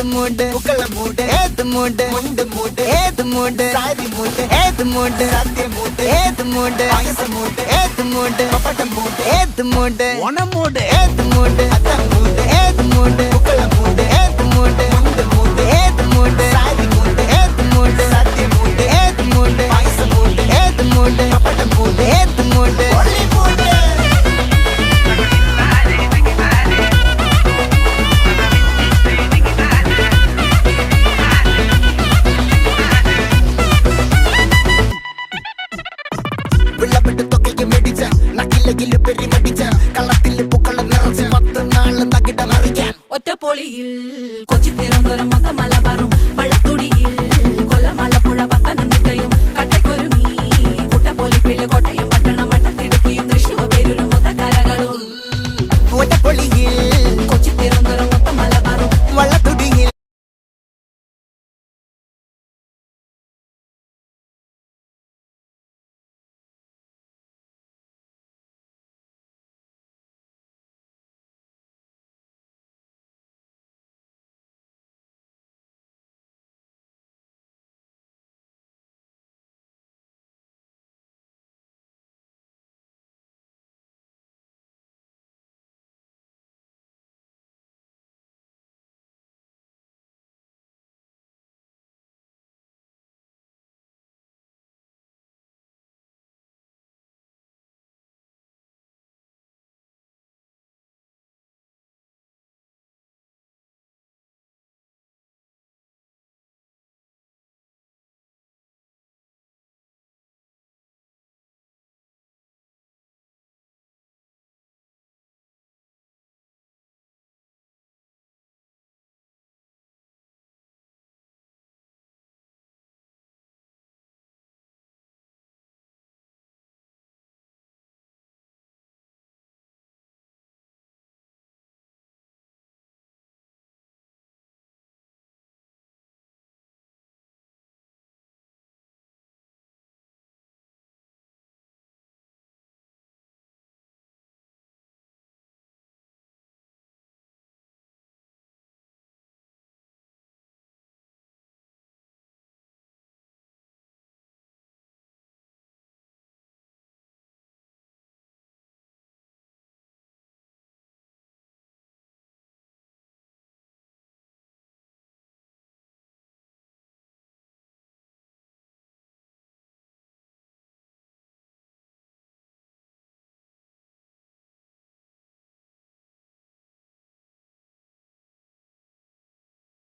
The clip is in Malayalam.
ഏത് മൂട് ഉക്കള മൂട് ഏത് മൂട് മുണ്ട് മൂട് ഏത് മൂട് സാരി മൂട് ഏത് മൂട് സത്യ മൂട് ഏത് മൂട് പായസ മൂട് ഏത് മൂട് പപ്പട മൂട് ഏത് മൂട് ഓണ മൂട് ഏത് മൂട് അത്ത മൂട് ഏത് മൂട് ഉക്കള മൂട് ഏത് മൂട് മുണ്ട് മൂട് ഏത് മൂട് സാരി മൂട് ഏത് മൂട് സത്യ മൂട് ഏത് മൂട് പായസ മൂട് ഏത് മൂട് പപ്പട മൂട് ഏത് മൂട് ഒള്ളി മൂട് വിളവിട്ട് തൊക്കയ്ക്ക് മെടിച്ച നക്കിലകില് പെരിമടിച്ച കള്ളത്തില് പൂക്കള നിറച്ച് 10 നാള് തകിട മറിക്കാൻ ഒറ്റപ്പൊളിയിൽ കൊച്ചി തിരുവനന്തപുരം മൊത്തം